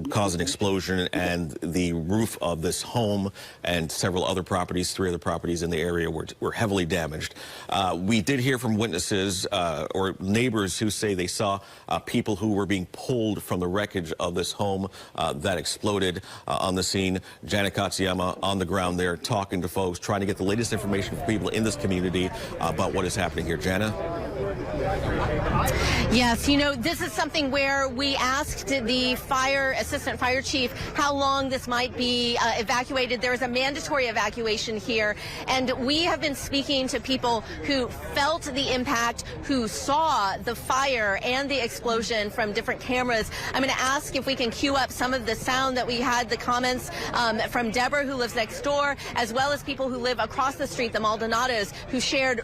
caused an explosion, and the roof of this home and several other properties, 3 other properties in the area were heavily damaged. We did hear from witnesses or neighbors who say they saw people who were being pulled from the wreckage of this home that exploded on the scene. Janet Katsuyama on the ground there talking to folks, trying to get the latest information from people in this community about what is happening here. Jana? Yes, you know, this is something where we asked the assistant fire chief how long this might be evacuated. There is a mandatory evacuation here, and we have been speaking to people who felt the impact, who saw the fire and the explosion from different cameras. I'm going to ask if we can cue up some of the sound that we had, the comments from Deborah, who lives next door, as well as people who live across the street, the Maldonados, who shared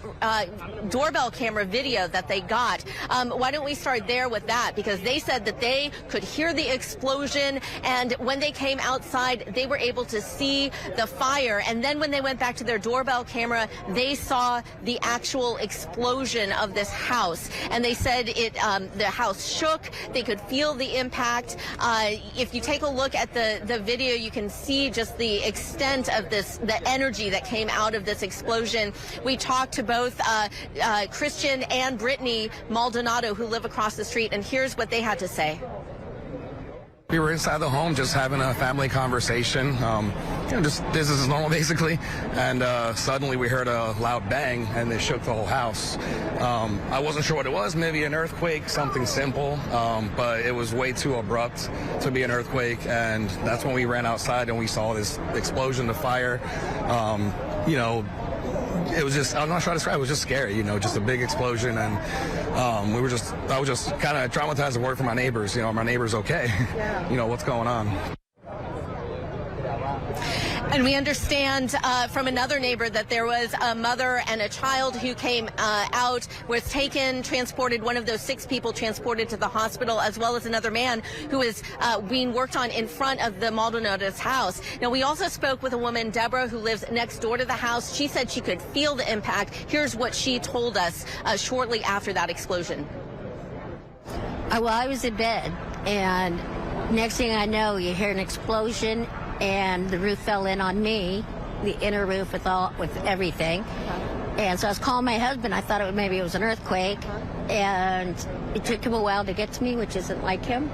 doorbell camera video that they got. Why don't we start there with that? Because they said that they could hear the explosion, and when they came outside, they were able to see the fire. And then when they went back to their doorbell camera, they saw the actual explosion of this house. And they said the house shook. They could feel the impact. If you take a look at the video, you can see just the extent of the energy that came out of this explosion. We talked to both Christian and Brittany Maldonado, who live across the street, and here's what they had to say. We were inside the home just having a family conversation, just business as normal basically, and suddenly we heard a loud bang and it shook the whole house. I wasn't sure what it was, maybe an earthquake, something simple, but it was way too abrupt to be an earthquake, and that's when we ran outside and we saw this explosion, the fire. You know, it was just, I'm not sure how to describe it, was just scary, you know, just a big explosion, and I was just kind of traumatized to work for my neighbors, you know, my neighbors okay, yeah. You know, what's going on. And we understand from another neighbor that there was a mother and a child who came out, was taken, transported, one of those 6 people transported to the hospital, as well as another man who is being worked on in front of the Maldonado's house. Now, we also spoke with a woman, Deborah, who lives next door to the house. She said she could feel the impact. Here's what she told us shortly after that explosion. Well, I was in bed, and next thing I know, you hear an explosion, and the roof fell in on me, the inner roof with everything. And so I was calling my husband. I thought maybe it was an earthquake, and it took him a while to get to me, which isn't like him.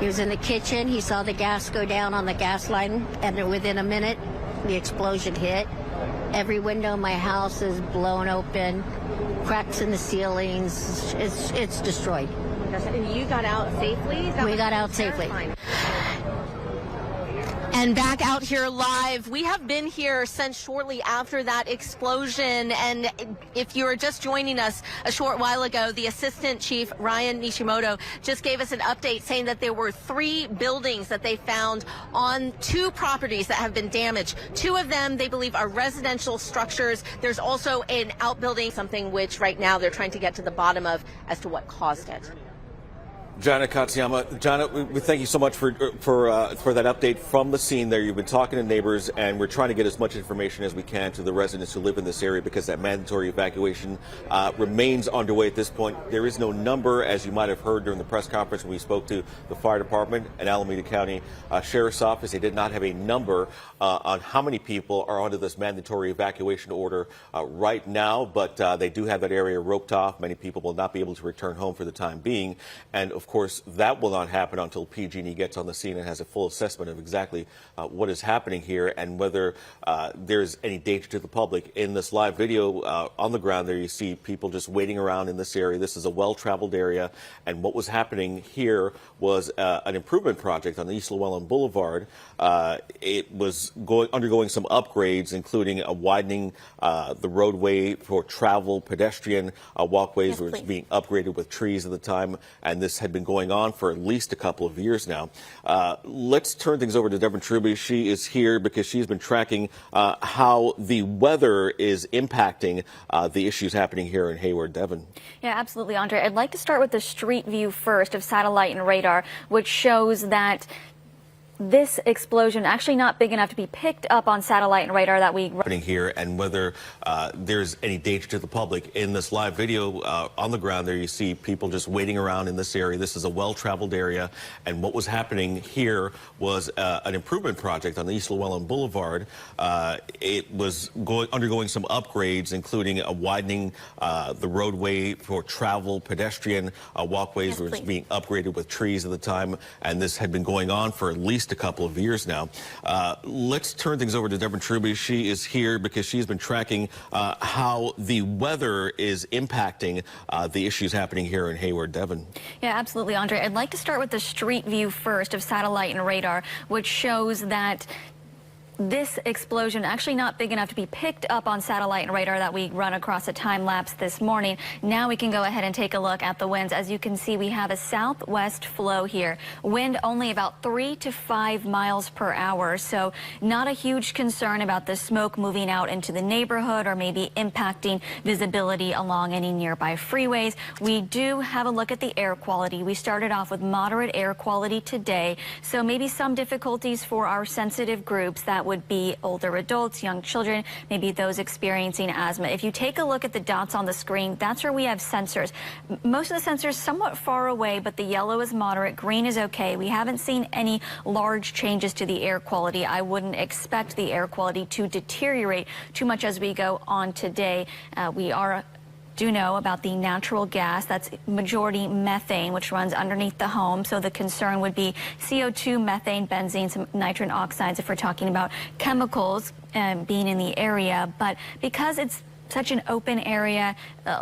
He was in the kitchen. He saw the gas go down on the gas line, and within a minute, the explosion hit. Every window in my house is blown open, cracks in the ceilings. It's destroyed. And you got out safely? We got out safely. And back out here live, we have been here since shortly after that explosion. And if you were just joining us a short while ago, the Assistant Chief Ryan Nishimoto just gave us an update saying that there were 3 buildings that they found on 2 properties that have been damaged. 2 of them they believe are residential structures. There's also an outbuilding, something which right now they're trying to get to the bottom of as to what caused it. Jana Katsuyama, Jana, we thank you so much for that update from the scene there. You've been talking to neighbors, and we're trying to get as much information as we can to the residents who live in this area because that mandatory evacuation remains underway at this point. There is no number, as you might have heard during the press conference when we spoke to the fire department and Alameda County Sheriff's Office. They did not have a number on how many people are under this mandatory evacuation order right now, but they do have that area roped off. Many people will not be able to return home for the time being, and of course, that will not happen until PG&E gets on the scene and has a full assessment of exactly what is happening here and whether there's any danger to the public. In this live video on the ground there, you see people just waiting around in this area. This is a well-traveled area, and what was happening here was an improvement project on East Llewellyn Boulevard. It was undergoing some upgrades, including a widening the roadway for travel, pedestrian walkways, which was being upgraded with trees at the time, and this had been going on for at least a couple of years now. Let's turn things over to Devin Truby. She is here because she's been tracking how the weather is impacting the issues happening here in Hayward. Devin. Yeah, absolutely, Andre. I'd like to start with the street view first of satellite and radar, which shows that this explosion actually not big enough to be picked up on satellite and radar that we happening here and whether there's any danger to the public. In this live video on the ground there, you see people just waiting around in this area. This is a well-traveled area, and what was happening here was an improvement project on East Llewellyn Boulevard. It was undergoing some upgrades, including a widening the roadway for travel, pedestrian walkways, which was being upgraded with trees at the time, and this had been going on for at least a couple of years now. Let's turn things over to Devin Truby. She is here because she's been tracking how the weather is impacting the issues happening here in Hayward. Devin. Yeah, absolutely, Andre. I'd like to start with the street view first of satellite and radar, which shows that this explosion actually not big enough to be picked up on satellite and radar that we run across a time lapse this morning. Now we can go ahead and take a look at the winds. As you can see, we have a southwest flow here. Wind only about 3 to 5 miles per hour. So not a huge concern about the smoke moving out into the neighborhood or maybe impacting visibility along any nearby freeways. We do have a look at the air quality. We started off with moderate air quality today. So maybe some difficulties for our sensitive groups. That would be older adults, young children, maybe those experiencing asthma. If you take a look at the dots on the screen, that's where we have sensors. Most of the sensors somewhat far away, but the yellow is moderate, green is okay. We haven't seen any large changes to the air quality. I wouldn't expect the air quality to deteriorate too much as we go on today. We do know about the natural gas, that's majority methane, which runs underneath the home. So the concern would be CO2, methane, benzene, some nitrogen oxides if we're talking about chemicals being in the area. But because it's such an open area,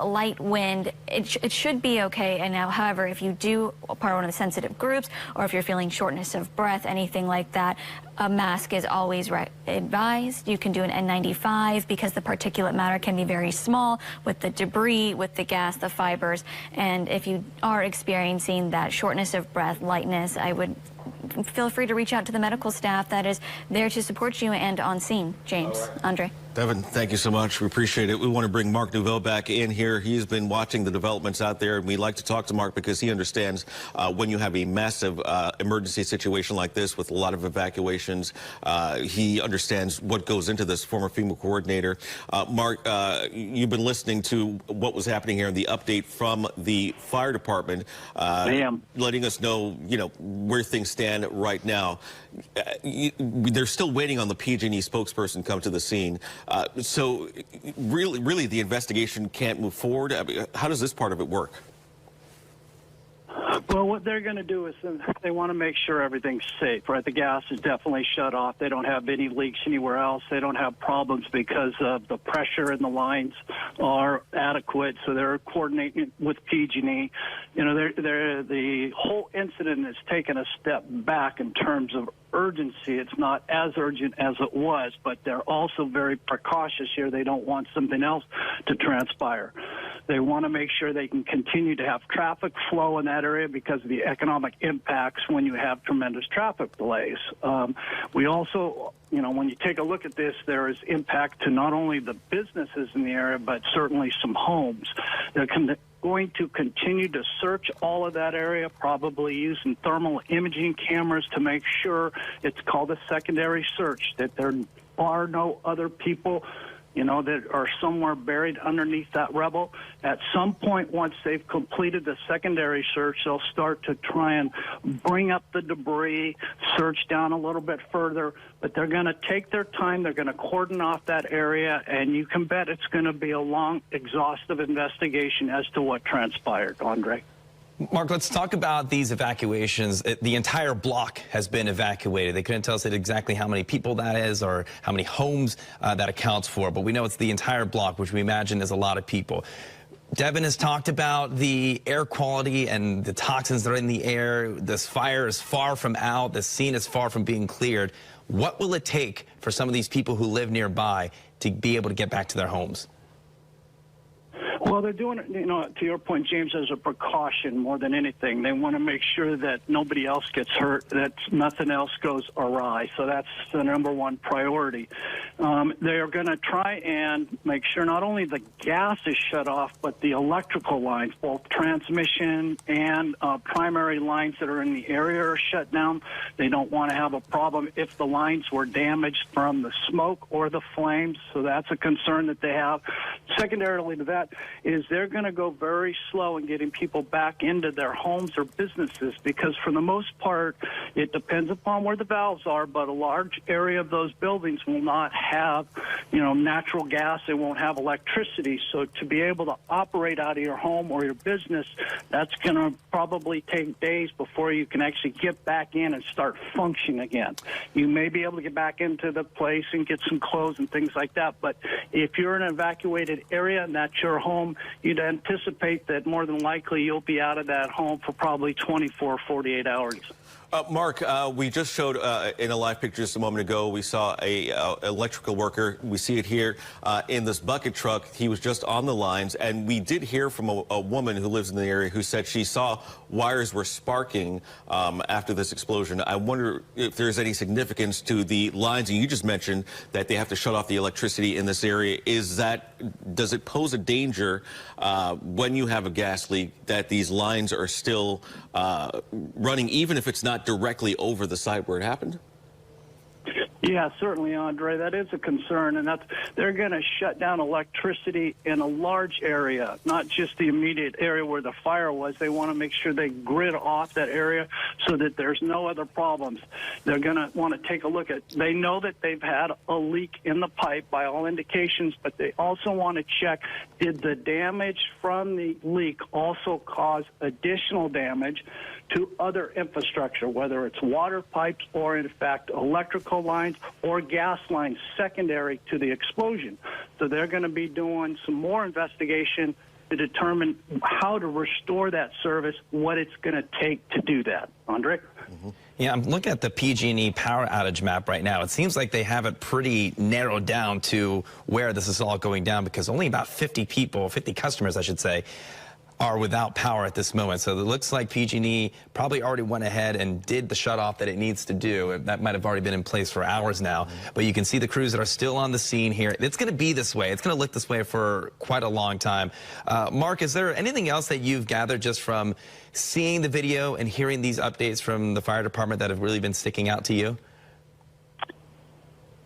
light wind, it should be okay. And now, however, if you are one of the sensitive groups, or if you're feeling shortness of breath, anything like that, a mask is always advised. You can do an N95 because the particulate matter can be very small with the debris, with the gas, the fibers. And if you are experiencing that shortness of breath, lightness, I would feel free to reach out to the medical staff that is there to support you and on scene. James, Andre. Devin, thank you so much. We appreciate it. We want to bring Mark Nouveau back in here. He's been watching the developments out there, and we like to talk to Mark because he understands when you have a massive emergency situation like this with a lot of evacuations. He understands what goes into this, former FEMA coordinator. Mark, you've been listening to what was happening here and the update from the fire department. I am. Letting us know, where things stand right now. They're still waiting on the PG&E spokesperson to come to the scene. So really the investigation can't move forward. I mean, how does this part of it work? Well, what they're going to do is they want to make sure everything's safe, right? The gas is definitely shut off. They don't have any leaks anywhere else. They don't have problems because of the pressure in the lines are adequate, so they're coordinating with PG&E. You know, the whole incident has taken a step back in terms of urgency. It's not as urgent as it was, but they're also very precautious here. They don't want something else to transpire. They want to make sure they can continue to have traffic flow in that area because of the economic impacts when you have tremendous traffic delays. We also, you know, when you take a look at this, there is impact to not only the businesses in the area, but certainly some homes. They're going to continue to search all of that area, probably using thermal imaging cameras to make sure it's called a secondary search, that there are no other people, you know, that are somewhere buried underneath that rubble. At some point, once they've completed the secondary search, they'll start to try and bring up the debris, search down a little bit further, but they're going to take their time. They're going to cordon off that area, and you can bet it's going to be a long, exhaustive investigation as to what transpired, Andre. Mark, let's talk about these evacuations. The entire block has been evacuated. They couldn't tell us exactly how many people that is or how many homes that accounts for, but we know it's the entire block, which we imagine is a lot of people. Devin has talked about the air quality and the toxins that are in the air. This fire is far from out. The scene is far from being cleared. What will it take for some of these people who live nearby to be able to get back to their homes? Well, they're doing it, you know, to your point, James, as a precaution more than anything. They want to make sure that nobody else gets hurt, that nothing else goes awry. So that's the number one priority. They are going to try and make sure not only the gas is shut off, but the electrical lines, both transmission and primary lines that are in the area are shut down. They don't want to have a problem if the lines were damaged from the smoke or the flames. So that's a concern that they have. Secondarily to that is they're going to go very slow in getting people back into their homes or businesses because for the most part, it depends upon where the valves are, but a large area of those buildings will not have, you know, natural gas. They won't have electricity. So to be able to operate out of your home or your business, that's going to probably take days before you can actually get back in and start functioning again. You may be able to get back into the place and get some clothes and things like that, but if you're in an evacuated area and that's your home, you'd anticipate that more than likely you'll be out of that home for probably 24, 48 hours. Mark, we just showed in a live picture just a moment ago, we saw a electrical worker. We see it here in this bucket truck. He was just on the lines, and we did hear from a woman who lives in the area who said she saw wires were sparking after this explosion. I wonder if there's any significance to the lines. And you just mentioned that they have to shut off the electricity in this area. Does it pose a danger when you have a gas leak that these lines are still running, even if it's not directly over the site where it happened? Yeah, certainly, Andre. That is a concern, and they're going to shut down electricity in a large area, not just the immediate area where the fire was. They want to make sure they grid off that area so that there's no other problems. They're going to want to take a look at, they know that they've had a leak in the pipe by all indications, but they also want to check, did the damage from the leak also cause additional damage to other infrastructure, whether it's water pipes or, in fact, electrical lines or gas lines secondary to the explosion. So they're going to be doing some more investigation to determine how to restore that service, what it's going to take to do that. Andre? Mm-hmm. Yeah, I'm looking at the PG&E power outage map right now. It seems like they have it pretty narrowed down to where this is all going down because only about 50 customers, I should say, are without power at this moment. So it looks like PG&E probably already went ahead and did the shutoff that it needs to do. That might have already been in place for hours now. But you can see the crews that are still on the scene here. It's going to be this way. It's going to look this way for quite a long time. Mark, is there anything else that you've gathered just from seeing the video and hearing these updates from the fire department that have really been sticking out to you?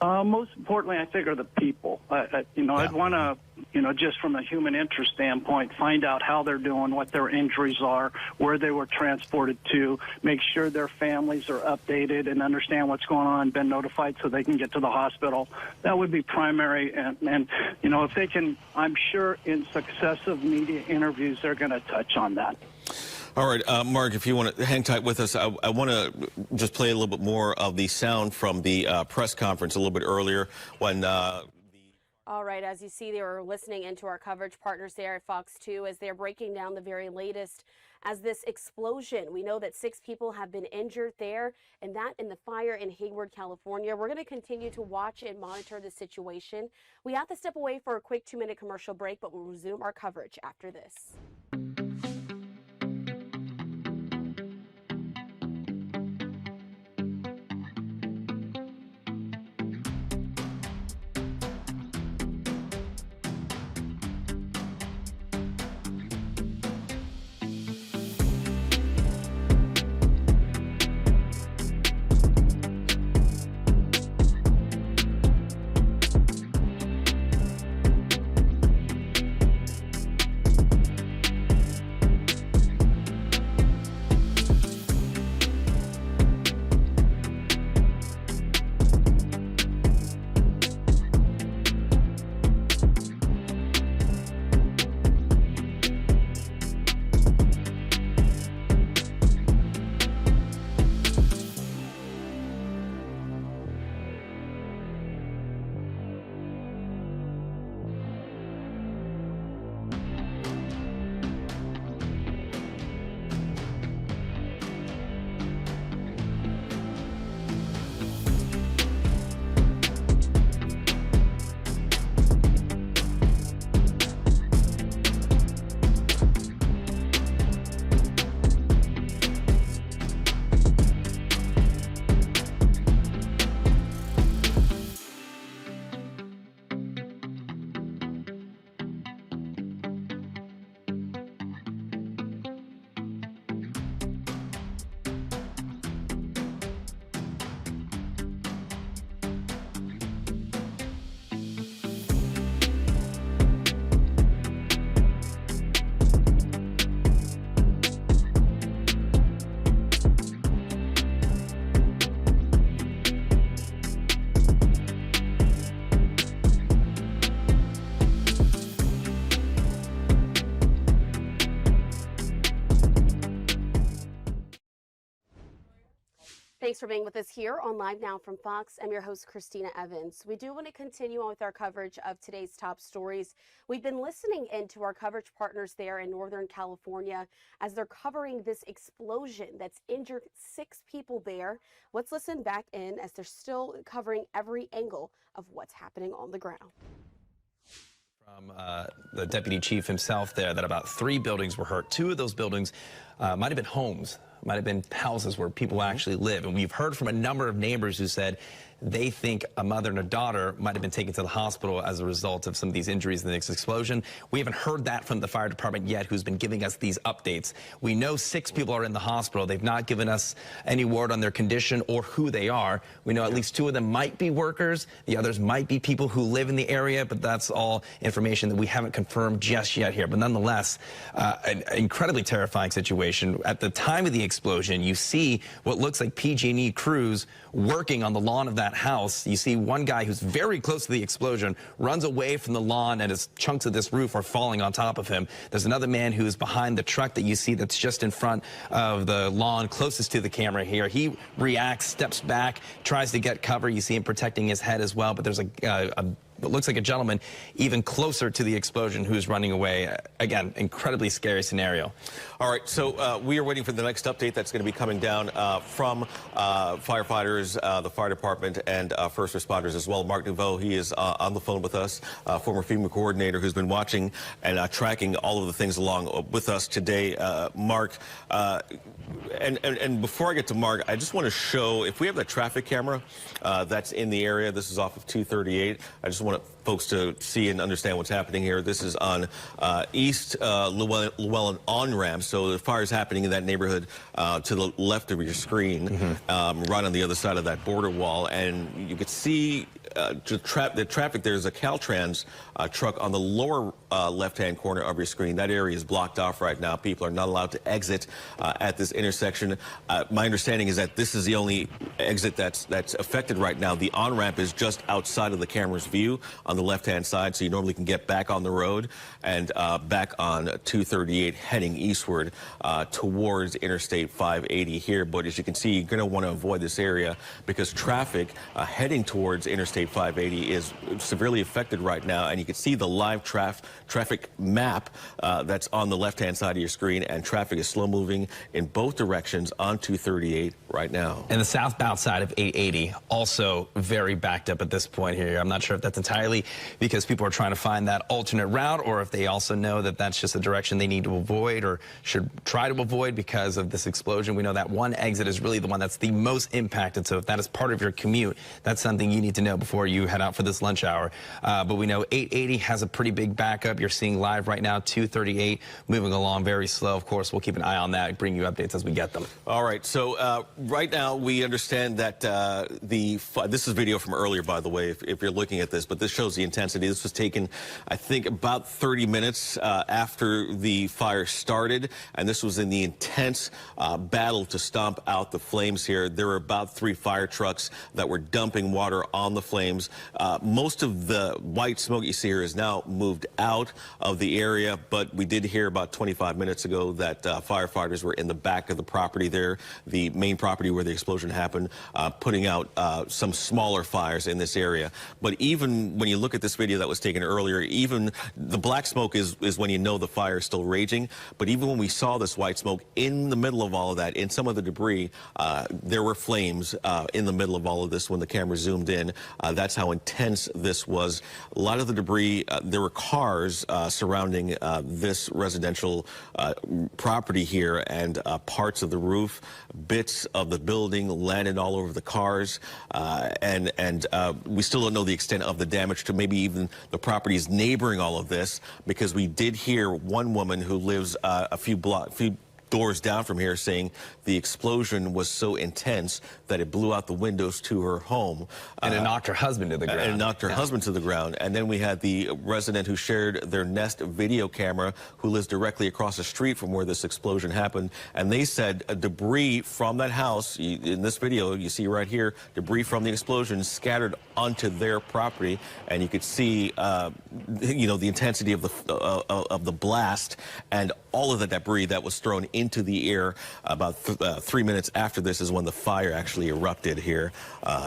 Most importantly, I think, are the people. I'd want to, just from a human interest standpoint, find out how they're doing, what their injuries are, where they were transported to, make sure their families are updated and understand what's going on, been notified so they can get to the hospital. That would be primary. And if they can, I'm sure in successive media interviews, they're going to touch on that. All right, Mark, if you want to hang tight with us, I want to just play a little bit more of the sound from the press conference a little bit earlier when All right, as you see, they were listening into our coverage partners there at Fox 2 as they're breaking down the very latest as this explosion. We know that 6 people have been injured there, and that in the fire in Hayward, California. We're going to continue to watch and monitor the situation. We have to step away for a quick 2-minute commercial break, but we'll resume our coverage after this. Thanks for being with us here on Live Now from Fox. I'm your host, Christina Evans. We do want to continue on with our coverage of today's top stories. We've been listening into our coverage partners there in Northern California as they're covering this explosion that's injured 6 people there. Let's listen back in as they're still covering every angle of what's happening on the ground. From the deputy chief himself there that about 3 buildings were hurt. 2 of those buildings might have been homes, might have been houses where people actually live. And we've heard from a number of neighbors who said they think a mother and a daughter might have been taken to the hospital as a result of some of these injuries in this explosion. We haven't heard that from the fire department yet, who's been giving us these updates. We know 6 people are in the hospital. They've not given us any word on their condition or who they are. We know at least 2 of them might be workers. The others might be people who live in the area, but that's all information that we haven't confirmed just yet here. But nonetheless, an incredibly terrifying situation. At the time of the explosion, you see what looks like PG&E crews working on the lawn of that house. You see one guy who's very close to the explosion runs away from the lawn, and as chunks of this roof are falling on top of him. There's another man who's behind the truck that you see that's just in front of the lawn closest to the camera here. He reacts, steps back, tries to get cover. You see him protecting his head as well, but there's what looks like a gentleman even closer to the explosion who's running away. Again, incredibly scary scenario. All right, so we are waiting for the next update that's going to be coming down from firefighters, the fire department, and first responders as well. Mark Nouveau, he is on the phone with us, former FEMA coordinator who's been watching and tracking all of the things along with us today. Mark, and before I get to Mark, I just want to show, if we have that traffic camera that's in the area, this is off of 238. I just want folks to see and understand what's happening here. This is on East Llewellyn on-ramp, so the fire is happening in that neighborhood to the left of your screen, right on the other side of that border wall, and you can see the traffic. There's a Caltrans truck on the lower left-hand corner of your screen. That area is blocked off right now. People are not allowed to exit at this intersection. My understanding is that this is the only exit that's affected right now. The on-ramp is just outside of the camera's view on the left-hand side, so you normally can get back on the road and back on 238 heading eastward towards Interstate 580 here. But as you can see, you're going to want to avoid this area because traffic heading towards Interstate 580 is severely affected right now, and you can see the live traffic map that's on the left-hand side of your screen, and traffic is slow moving in both directions on 238 right now. And the southbound side of 880 also very backed up at this point here. I'm not sure if that's entirely because people are trying to find that alternate route, or if they also know that that's just a direction they need to avoid or should try to avoid because of this explosion. We know that one exit is really the one that's the most impacted, so if that is part of your commute, that's something you need to know before you head out for this lunch hour. But we know 880 has a pretty big backup. You're seeing live right now 238 moving along very slow. Of course, we'll keep an eye on that and bring you updates as we get them. All right, so right now we understand that this is video from earlier, by the way, if you're looking at this, but this shows the intensity. This was taken, I think, about 30 minutes after the fire started, and this was in the intense battle to stomp out the flames here. There were about 3 fire trucks that were dumping water on the flames. Most of the white smoke you see here is now moved out of the area, but we did hear about 25 minutes ago that firefighters were in the back of the property there, the main property where the explosion happened, putting out some smaller fires in this area. But even when you look at this video that was taken earlier, even the black smoke is when you know the fire is still raging. But even when we saw this white smoke in the middle of all of that, in some of the debris, there were flames in the middle of all of this when the camera zoomed in. That's how intense this was. A lot of the debris, there were cars surrounding this residential property here, and parts of the roof, bits of the building landed all over the cars, and we still don't know the extent of the damage to maybe even the properties neighboring all of this, because we did hear one woman who lives a few doors down from here saying the explosion was so intense that it blew out the windows to her home. And it knocked her husband to the ground. And it knocked her husband to the ground. And then we had the resident who shared their Nest video camera, who lives directly across the street from where this explosion happened. And they said debris from that house, in this video you see right here, debris from the explosion scattered onto their property. And you could see, you know, the intensity of the blast and all of the debris that was thrown into the air. About 3 minutes after this is when the fire actually erupted here.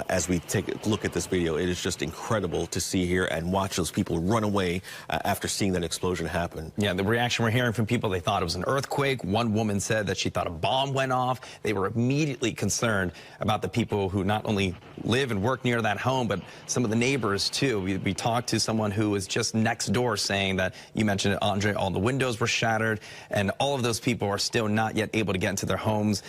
As we take a look at this video, it is just incredible to see here and watch those people run away after seeing that explosion happen. Yeah, the reaction we're hearing from people, they thought it was an earthquake. One woman said that she thought a bomb went off. They were immediately concerned about the people who not only live and work near that home, but some of the neighbors too. We talked to someone who was just next door saying that, you mentioned it, Andre, all the windows were shattered, and all of those people are still not yet able to get into their homes.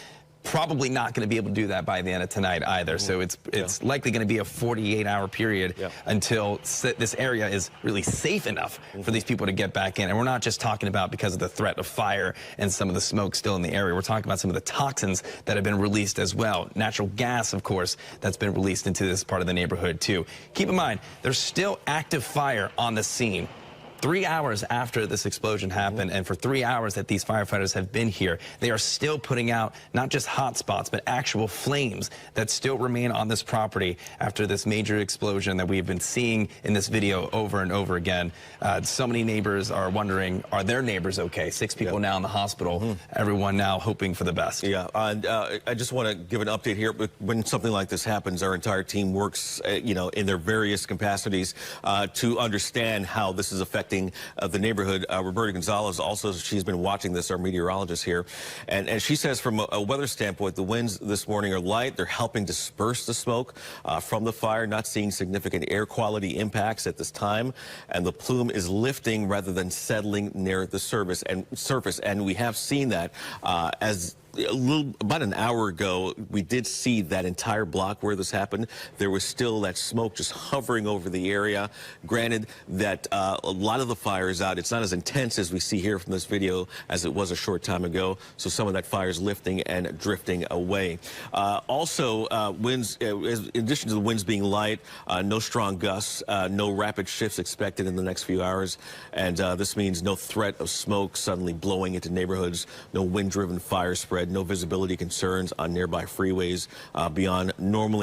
Probably not going to be able to do that by the end of tonight either. So it's likely going to be a 48-hour period until this area is really safe enough for these people to get back in. And we're not just talking about because of the threat of fire and some of the smoke still in the area. We're talking about some of the toxins that have been released as well. Natural gas, of course, that's been released into this part of the neighborhood too. Keep in mind, there's still active fire on the scene. 3 hours after this explosion happened, and for 3 hours that these firefighters have been here, they are still putting out not just hot spots, but actual flames that still remain on this property after this major explosion that we've been seeing in this video over and over again. So many neighbors are wondering, are their neighbors okay? 6 people now in the hospital, everyone now hoping for the best. Yeah, and I just want to give an update here. When something like this happens, our entire team works, you know, in their various capacities to understand how this is affecting the neighborhood. Roberta Gonzalez also, she's been watching this, our meteorologist here, and she says from a weather standpoint, the winds this morning are light. They're helping disperse the smoke from the fire, not seeing significant air quality impacts at this time, and the plume is lifting rather than settling near the surface, and we have seen that as about an hour ago, we did see that entire block where this happened. There was still that smoke just hovering over the area. Granted that a lot of the fire is out. It's not as intense as we see here from this video as it was a short time ago. So some of that fire is lifting and drifting away. Also, winds, in addition to the winds being light, no strong gusts, no rapid shifts expected in the next few hours. And this means no threat of smoke suddenly blowing into neighborhoods, no wind-driven fire spread, no visibility concerns on nearby freeways beyond normal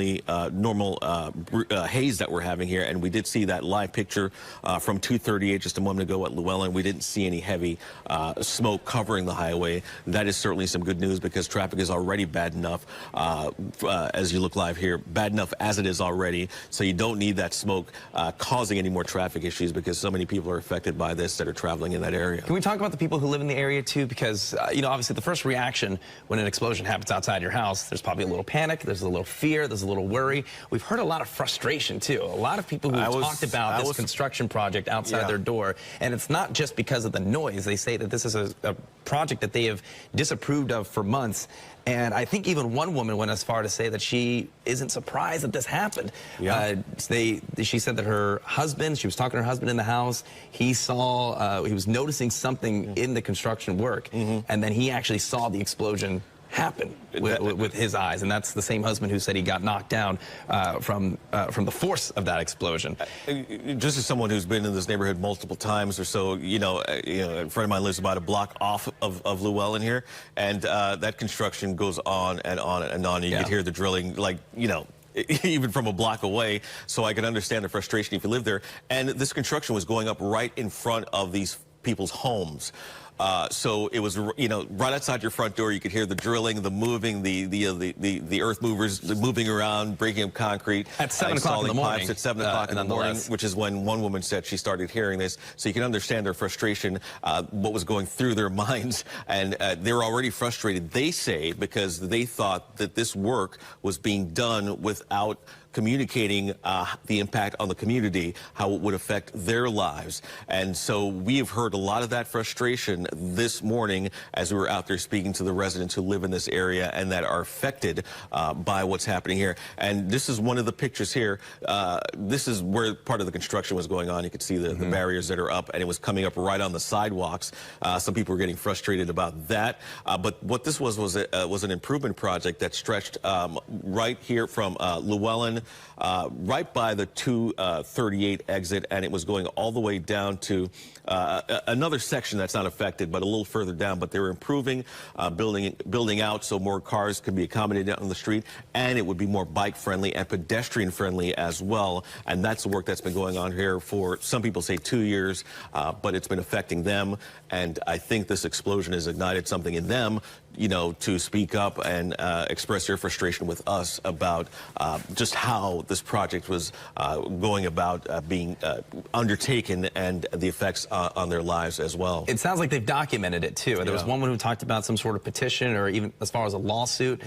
haze that we're having here. And we did see that live picture from 238 just a moment ago at Llewellyn. We didn't see any heavy smoke covering the highway. That is certainly some good news because traffic is already bad enough, as you look live here, bad enough as it is already. So you don't need that smoke causing any more traffic issues because so many people are affected by this that are traveling in that area. Can we talk about the people who live in the area too? Because, you know, obviously the first reaction when an explosion happens outside your house, there's probably a little panic, there's a little fear, there's a little worry. We've heard a lot of frustration too. A lot of people who have talked about this construction project outside their door. And it's not just because of the noise. They say that this is a project that they have disapproved of for months. And I think even one woman went as far to say that she isn't surprised that this happened. Yeah. She said that her husband, she was talking to her husband in the house, he saw, he was noticing something in the construction work, and then he actually saw the explosion happen with his eyes, and that's the same husband who said he got knocked down from the force of that explosion. Just as someone who's been in this neighborhood multiple times or so, a friend of mine lives about a block off of Llewellyn here, and that construction goes on and on and on. You could hear the drilling, like, even from a block away, so I can understand the frustration if you live there. And this construction was going up right in front of these people's homes. So it was, right outside your front door. You could hear the drilling, the moving, the earth movers moving around, breaking up concrete. At 7 o'clock in the morning. Pipes at 7 o'clock in the morning, which is when one woman said she started hearing this. So you can understand their frustration, what was going through their minds. And they were already frustrated, they say, because they thought that this work was being done without communicating the impact on the community, how it would affect their lives. And so we have heard a lot of that frustration this morning as we were out there speaking to the residents who live in this area and that are affected by what's happening here. And this is one of the pictures here. This is where part of the construction was going on. You could see the barriers that are up, and it was coming up right on the sidewalks. Some people were getting frustrated about that. But what this was an improvement project that stretched right here from Llewellyn, right by the 238 exit, and it was going all the way down to another section that's not affected, but a little further down. But they were improving, building out so more cars could be accommodated on the street, and it would be more bike friendly and pedestrian friendly as well. And that's the work that's been going on here for, some people say, 2 years, but it's been affecting them. And I think this explosion has ignited something in them, to speak up and express their frustration with us about just how this project was going about being undertaken and the effects on their lives as well. It sounds like they've documented it too. There was one woman who talked about some sort of petition or even as far as a lawsuit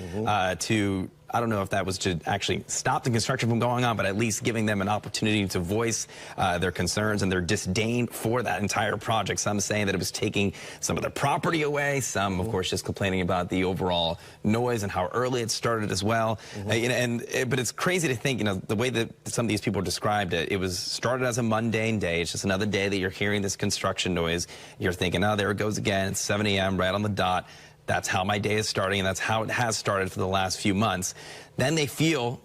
to, I don't know if that was to actually stop the construction from going on, but at least giving them an opportunity to voice their concerns and their disdain for that entire project. Some saying that it was taking some of their property away. Some, of course, just complaining about the overall noise and how early it started as well. But it's crazy to think, the way that some of these people described it, it was started as a mundane day. It's just another day that you're hearing this construction noise. You're thinking, oh, there it goes again. It's 7 a.m. right on the dot. That's how my day is starting, and that's how it has started for the last few months. Then they feel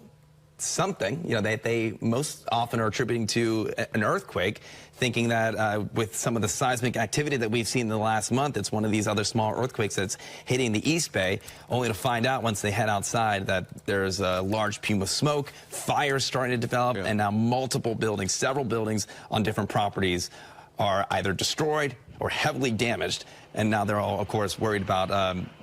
something, that they most often are attributing to an earthquake, thinking that with some of the seismic activity that we've seen in the last month, it's one of these other small earthquakes that's hitting the East Bay, only to find out once they head outside that there's a large plume of smoke, fire starting to develop, and now multiple buildings, several buildings on different properties are either destroyed or heavily damaged. And now they're all, of course, worried about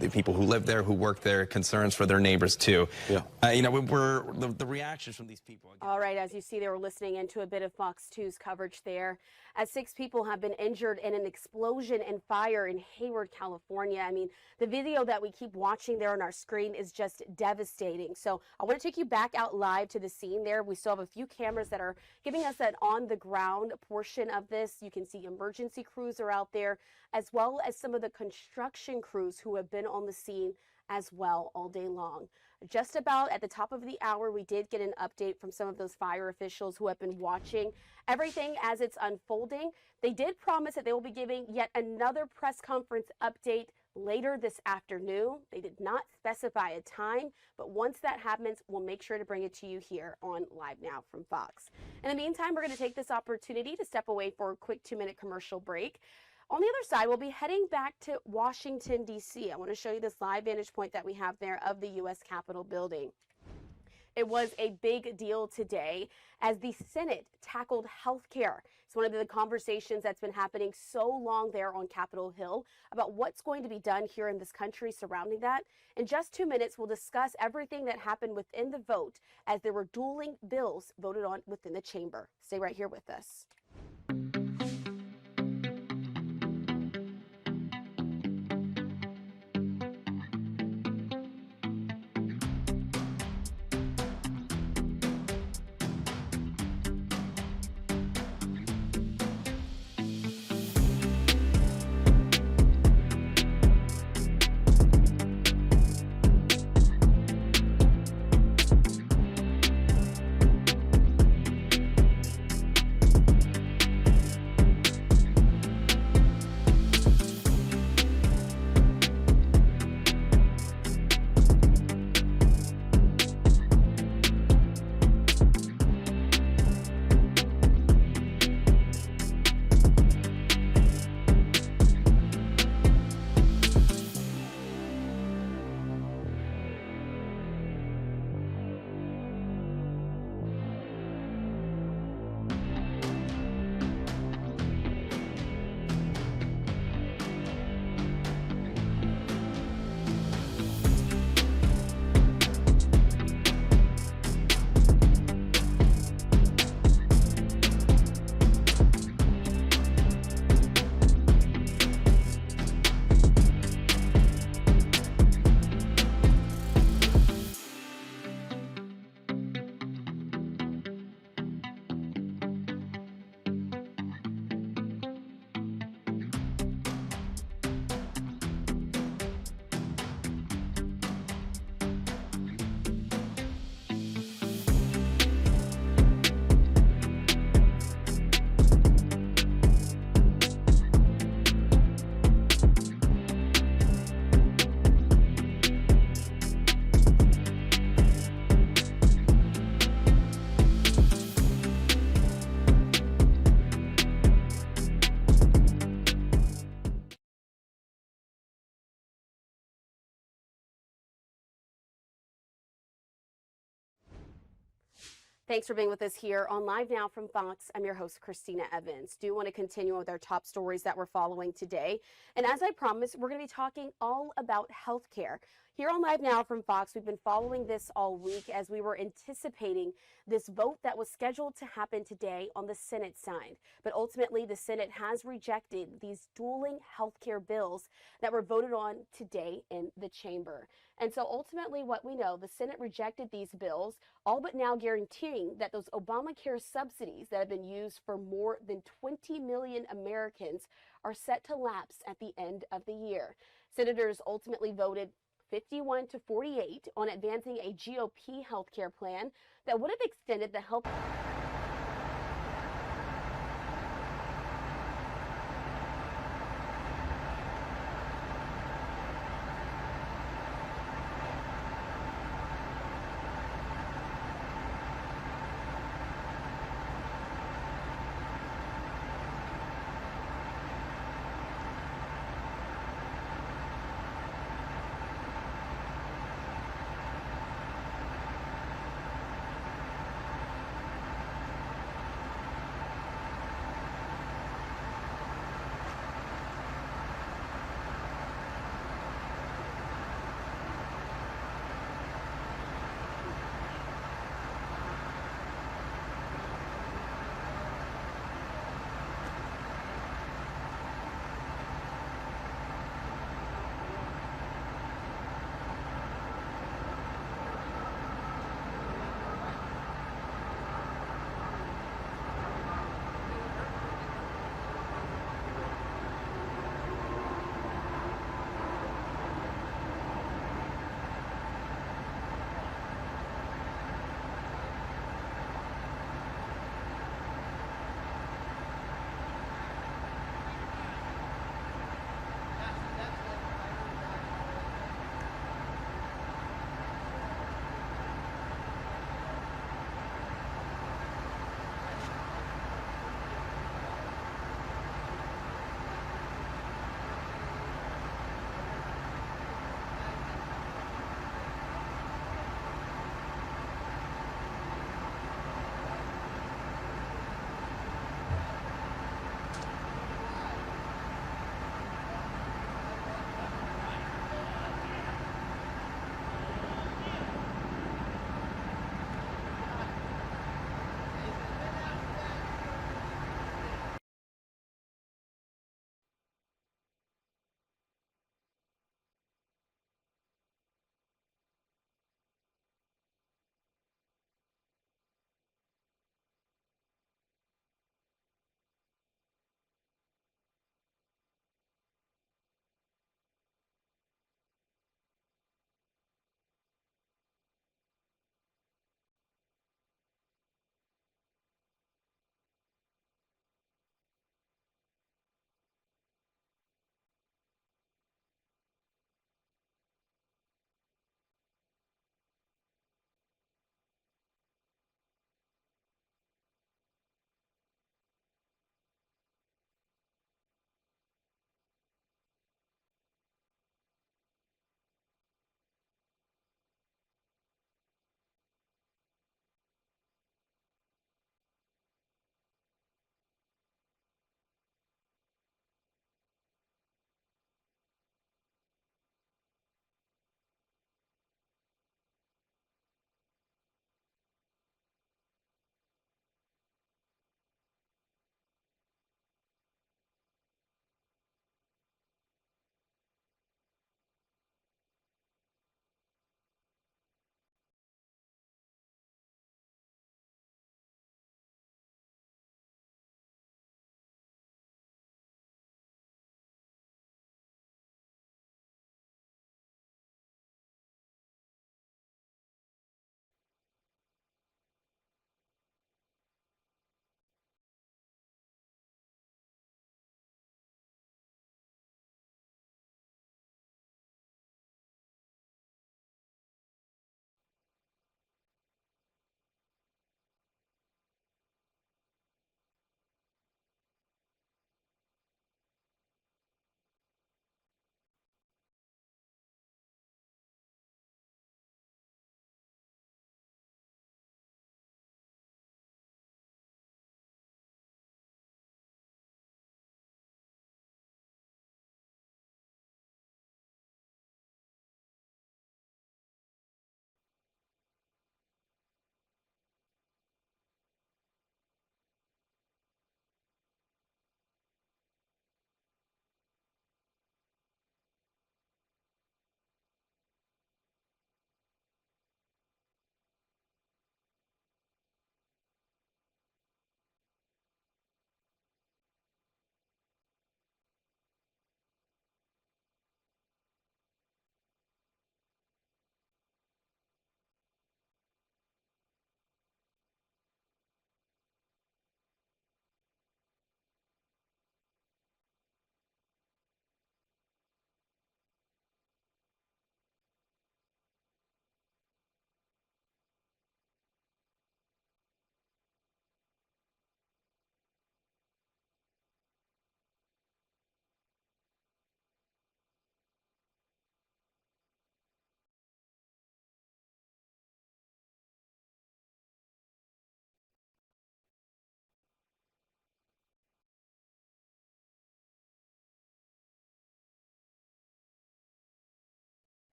the people who live there, who work there, concerns for their neighbors, too. Yeah. The reactions from these people. All right, as you see, they were listening into a bit of Fox 2's coverage there. As 6 people have been injured in an explosion and fire in Hayward, California. I mean, the video that we keep watching there on our screen is just devastating. So I want to take you back out live to the scene there. We still have a few cameras that are giving us that on-the-ground portion of this. You can see emergency crews are out there, as well as some of the construction crews who have been on the scene as well all day long. Just about at the top of the hour, we did get an update from some of those fire officials who have been watching everything as it's unfolding. They did promise that they will be giving yet another press conference update later this afternoon. They did not specify a time, but once that happens, we'll make sure to bring it to you here on Live Now from Fox. In the meantime, we're going to take this opportunity to step away for a quick 2-minute commercial break. On the other side, we'll be heading back to Washington, D.C. I want to show you this live vantage point that we have there of the U.S. Capitol building. It was a big deal today as the Senate tackled health care. It's one of the conversations that's been happening so long there on Capitol Hill about what's going to be done here in this country surrounding that. In just 2 minutes, we'll discuss everything that happened within the vote as there were dueling bills voted on within the chamber. Stay right here with us. Thanks for being with us here on Live Now from Fox. I'm your host, Christina Evans. Do want to continue with our top stories that we're following today. And as I promised, we're going to be talking all about healthcare. Here on Live Now from Fox, we've been following this all week as we were anticipating this vote that was scheduled to happen today on the Senate side. But ultimately, the Senate has rejected these dueling healthcare bills that were voted on today in the chamber. And so ultimately what we know, the Senate rejected these bills, all but now guaranteeing that those Obamacare subsidies that have been used for more than 20 million Americans are set to lapse at the end of the year. Senators ultimately voted 51-48 on advancing a GOP health care plan that would have extended the health